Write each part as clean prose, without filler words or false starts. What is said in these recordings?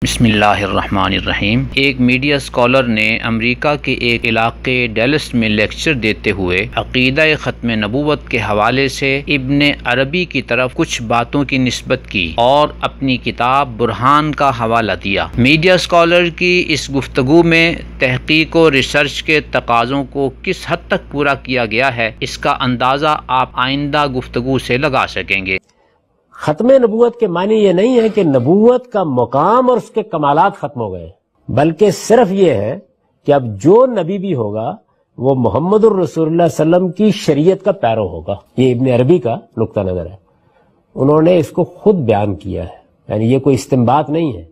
بسم اللہ الرحمن الرحیم۔ ایک میڈیا اسکالر نے امریکہ کے ایک علاقے ڈیلس میں لیکچر دیتے ہوئے عقیدہ ختم نبوت کے حوالے سے ابن عربی کی طرف کچھ باتوں کی نسبت کی اور اپنی کتاب برہان کا حوالہ دیا۔ میڈیا اسکالر کی اس گفتگو میں تحقیق و ریسرچ کے تقاضوں کو کس حد تک پورا کیا گیا ہے، اس کا اندازہ آپ آئندہ گفتگو سے لگا سکیں گے۔ ختم نبوت کے معنی یہ نہیں ہے کہ نبوت کا مقام اور اس کے کمالات ختم ہو گئے، بلکہ صرف یہ ہے کہ اب جو نبی بھی ہوگا وہ محمد الرسول اللہ صلی اللہ علیہ وسلم کی شریعت کا پیرو ہوگا۔ یہ ابن عربی کا نقطہ نظر ہے، انہوں نے اس کو خود بیان کیا ہے، یعنی یہ کوئی استنباط نہیں ہے،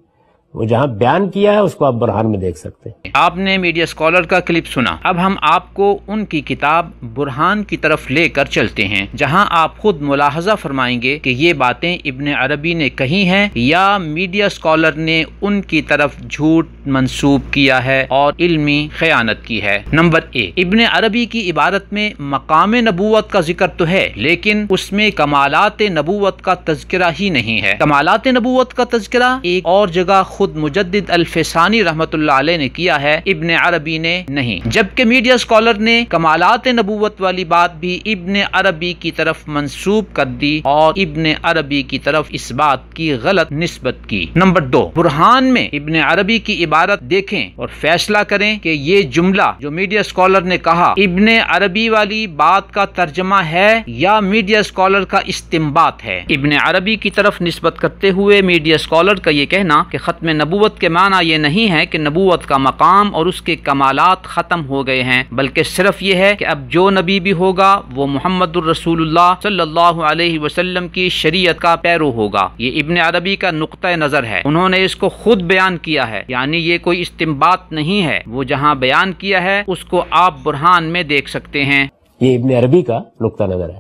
وہ جہاں بیان کیا ہے اس کو آپ برہان میں دیکھ سکتے ہیں۔ آپ نے میڈیا اسکالر کا کلپ سنا، اب ہم آپ کو ان کی کتاب برہان کی طرف لے کر چلتے ہیں، جہاں آپ خود ملاحظہ فرمائیں گے کہ یہ باتیں ابن عربی نے کہی ہیں یا میڈیا اسکالر نے ان کی طرف جھوٹ منسوب کیا ہے اور علمی خیانت کی ہے۔ نمبر ایک، ابن عربی کی عبارت میں مقام نبوت کا ذکر تو ہے، لیکن اس میں کمالات نبوت کا تذکرہ ہی نہیں ہے۔ کمالات نبوت کا تذکرہ ایک اور جگہ خود مجدد الفسانی رحمت اللہ علیہ نے کیا ہے، ابن عربی نے نہیں، جبکہ میڈیا اسکالر نے کمالات نبوت والی بات بھی ابن عربی کی طرف منسوب کر دی اور ابن عربی کی طرف اس بات کی غلط نسبت کی۔ نمبر دو، برہان میں ابن عربی کی عبارت دیکھیں اور فیصلہ کریں کہ یہ جملہ جو میڈیا اسکالر نے کہا ابن عربی والی بات کا ترجمہ ہے یا میڈیا اسکالر کا استنباط ہے۔ ابن عربی کی طرف نسبت کرتے ہوئے میڈیا اسکالر کا یہ کہنا کہ ختم نبوت کے معنی یہ نہیں ہے کہ نبوت کا مقام اور اس کے کمالات ختم ہو گئے ہیں، بلکہ صرف یہ ہے کہ اب جو نبی بھی ہوگا وہ محمد الرسول اللہ صلی اللہ علیہ وسلم کی شریعت کا پیرو ہوگا۔ یہ ابن عربی کا نقطہ نظر ہے، انہوں نے اس کو خود بیان کیا ہے، یعنی یہ کوئی استنباط نہیں ہے، وہ جہاں بیان کیا ہے اس کو آپ برہان میں دیکھ سکتے ہیں۔ یہ ابن عربی کا نقطہ نظر ہے،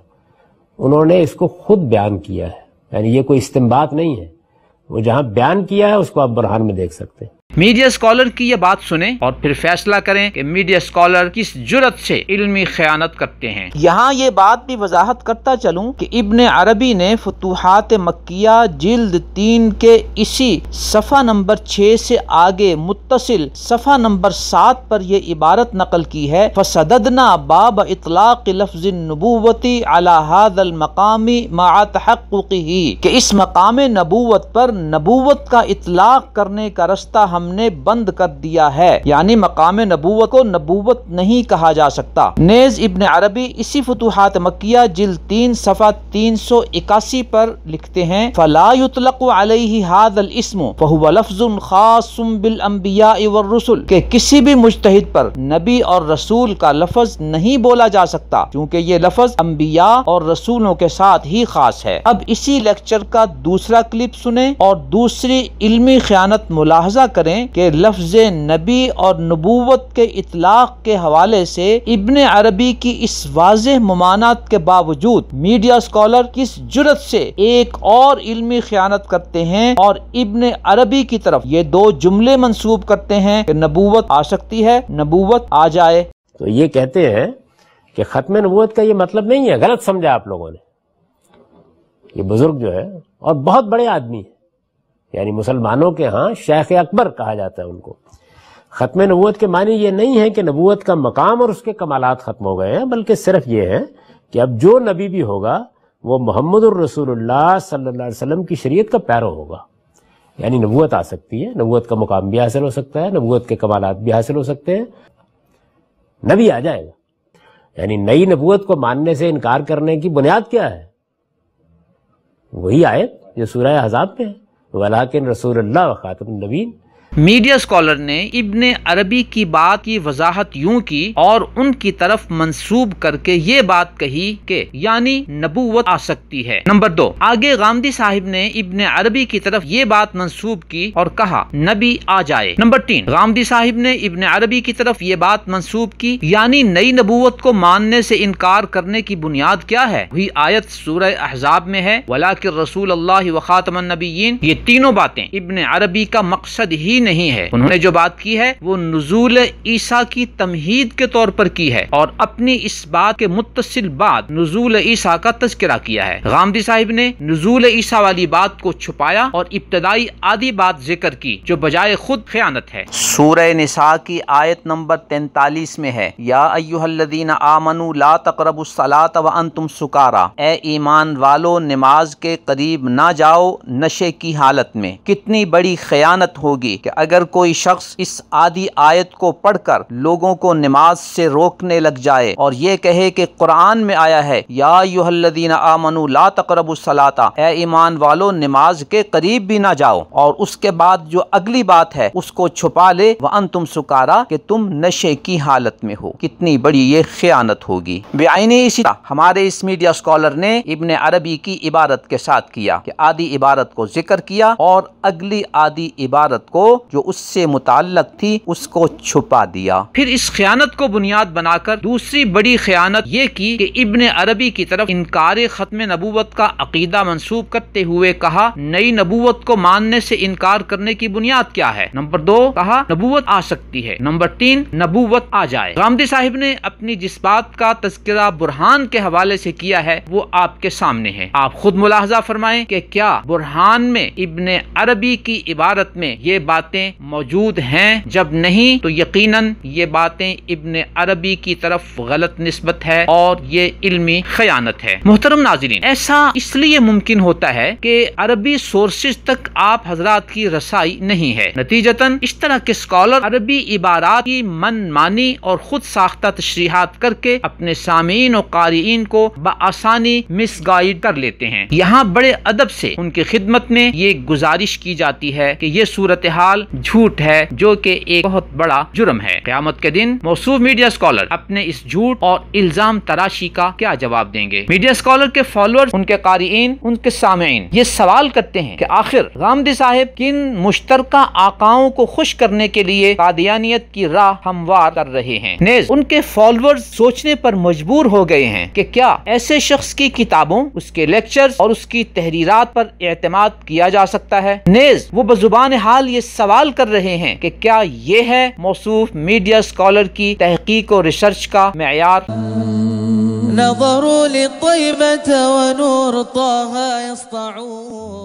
انہوں نے اس کو خود بیان کیا ہے، یعنی یہ کوئی استنباط نہیں ہے، وہ جہاں بیان کیا ہے اس کو آپ برہان میں دیکھ سکتے ہیں۔ میڈیا اسکالر کی یہ بات سنیں اور پھر فیصلہ کریں کہ میڈیا اسکالر کس جرت سے علمی خیانت کرتے ہیں۔ یہاں یہ بات بھی وضاحت کرتا چلوں کہ ابن عربی نے فتوحات مکیہ جلد 3 کے اسی صفحہ نمبر 6 سے آگے متصل صفحہ نمبر 7 پر یہ عبارت نقل کی ہے، فَسَدَدْنَا بَابَ إِطْلَاقِ لَفْظِ النُّبُوَّةِ عَلَى هَذَا الْمَقَامِ مَعَ تَحَقُّقِهِ کہ اس مقام نبوت پر نبوت کا اطلاق کرنے کا رستہ ہم نے بند کر دیا ہے، یعنی مقام نبوت کو نبوت نہیں کہا جا سکتا۔ نیز ابن عربی اسی فتوحات مکیہ جلد 3 صفحہ 381 پر لکھتے ہیں، فَلَا يُطْلَقُ عَلَيْهِ هَذَا الْإِسْمُ فَهُوَ لَفْظٌ خَاصٌ بِالْأَنْبِيَاءِ وَالرُّسُلِ کہ کسی بھی مجتہد پر نبی اور رسول کا لفظ نہیں بولا جا سکتا، کیونکہ یہ لفظ انبیاء اور رسولوں کے ساتھ ہی خاص ہے۔ اب اسی لیکچر کا دوسرا کلپ سنیں اور دوسری علمی خیانت ملاحظہ کریں کہ لفظ نبی اور نبوت کے اطلاق کے حوالے سے ابن عربی کی اس واضح ممانعت کے باوجود میڈیا اسکالر کس جرت سے ایک اور علمی خیانت کرتے ہیں اور ابن عربی کی طرف یہ 2 جملے منسوب کرتے ہیں کہ نبوت آ سکتی ہے، نبوت آ جائے۔ تو یہ کہتے ہیں کہ ختم نبوت کا یہ مطلب نہیں ہے، غلط سمجھا آپ لوگوں نے۔ یہ بزرگ جو ہے اور بہت بڑے آدمی ہیں، یعنی مسلمانوں کے ہاں شیخ اکبر کہا جاتا ہے ان کو۔ ختم نبوت کے معنی یہ نہیں ہے کہ نبوت کا مقام اور اس کے کمالات ختم ہو گئے ہیں، بلکہ صرف یہ ہے کہ اب جو نبی بھی ہوگا وہ محمد الرسول اللہ صلی اللہ علیہ وسلم کی شریعت کا پیرو ہوگا، یعنی نبوت آ سکتی ہے، نبوت کا مقام بھی حاصل ہو سکتا ہے، نبوت کے کمالات بھی حاصل ہو سکتے ہیں، نبی آ جائے گا۔ یعنی نئی نبوت کو ماننے سے انکار کرنے کی بنیاد کیا ہے؟ وہی آیت جو سورہ احزاب میں ہے، وَلَٰكِن رسول اللہ وخاتم النبیین۔ میڈیا اسکالر نے ابن عربی کی بات کی وضاحت یوں کی اور ان کی طرف منسوب کر کے یہ بات کہی کہ یعنی نبوت آ سکتی ہے۔ نمبر 2، آگے غامدی صاحب نے ابن عربی کی طرف یہ بات منسوب کی اور کہا نبی آ جائے۔ نمبر 3، غامدی صاحب نے ابن عربی کی طرف یہ بات منسوب کی یعنی نئی نبوت کو ماننے سے انکار کرنے کی بنیاد کیا ہے؟ وہی آیت سورہ احزاب میں ہے، وَلَٰكِن رسول اللہ وخاتم النبیین۔ یہ تینوں باتیں ابن عربی کا مقصد ہی نہیں ہے. انہوں نے جو بات کی ہے وہ نزول عیسیٰ کی تمہید کے طور پر کی ہے اور اپنی اس بات کے متصل بعد نزول عیسیٰ کا تذکرہ کیا ہے. غامدی صاحب نے نزول عیسیٰ والی بات کو چھپایا اور ابتدائی آدھی بات ذکر کی جو بجائے خود خیانت ہے. سورہ نساء کی آیت نمبر 43 میں ہے، یا ایھا الذین آمنوا لا تقربوا الصلاۃ وانتم سکارا، اے ایمان والو نماز کے قریب نہ جاؤ نشے کی حالت میں. کتنی بڑی خیانت ہوگی کہ اگر کوئی شخص اس آدھی آیت کو پڑھ کر لوگوں کو نماز سے روکنے لگ جائے اور یہ کہے کہ قرآن میں آیا ہے یا ایھا الذین آمنوا لا تقربوا الصلاۃ، اے ایمان والو نماز کے قریب بھی نہ جاؤ، اور اس کے بعد جو اگلی بات ہے اس کو چھپا لے وانتم سکارا کہ تم نشے کی حالت میں ہو. کتنی بڑی یہ خیانت ہوگی. بعینی اسی طرح ہمارے اس میڈیا اسکالر نے ابن عربی کی عبارت کے ساتھ کیا کہ آدھی عبارت کو ذکر کیا اور اگلی آدھی عبارت کو جو اس سے متعلق تھی اس کو چھپا دیا. پھر اس خیانت کو بنیاد بنا کر دوسری بڑی خیانت یہ کی کہ ابن عربی کی طرف انکار ختم نبوت کا عقیدہ منسوب کرتے ہوئے کہا نئی نبوت کو ماننے سے انکار کرنے کی بنیاد کیا ہے. نمبر 2 کہا نبوت آ سکتی ہے. نمبر 3 نبوت آ جائے. غامدی صاحب نے اپنی جس بات کا تذکرہ برہان کے حوالے سے کیا ہے وہ آپ کے سامنے ہے. آپ خود ملاحظہ فرمائیں کہ کیا برہان میں ابن عربی کی عبارت میں یہ باتیں موجود ہیں؟ جب نہیں تو یقیناً یہ باتیں ابن عربی کی طرف غلط نسبت ہے اور یہ علمی خیانت ہے. محترم ناظرین، ایسا اس لیے ممکن ہوتا ہے کہ عربی سورسز تک آپ حضرات کی رسائی نہیں ہے. نتیجتاً اس طرح کے اسکالر عربی عبارات کی من مانی اور خود ساختہ تشریحات کر کے اپنے سامعین و قارئین کو بآسانی مس گائیڈ کر لیتے ہیں. یہاں بڑے ادب سے ان کی خدمت میں یہ گزارش کی جاتی ہے کہ یہ صورتحال جھوٹ ہے جو کہ ایک بہت بڑا جرم ہے. قیامت کے دن موصوف میڈیا اسکالر اپنے اس جھوٹ اور الزام تراشی کا کیا جواب دیں گے؟ میڈیا اسکالر کے فالوورز، ان کے قارئین، ان کے سامعین یہ سوال کرتے ہیں کہ آخر غامدی صاحب کن مشترکہ آقاؤں کو خوش کرنے کے لیے قادیانیت کی راہ ہموار کر رہے ہیں. نیز ان کے فالوورز سوچنے پر مجبور ہو گئے ہیں کہ کیا ایسے شخص کی کتابوں، اس کے لیکچرز اور اس کی تحریرات پر اعتماد کیا جا سکتا ہے؟ نیز وہ بزبان حال یہ سوال کر رہے ہیں کہ کیا یہ ہے موصوف میڈیا اسکالر کی تحقیق و ریسرچ کا معیار؟ نظروا للطيبة ونور طه يسطعون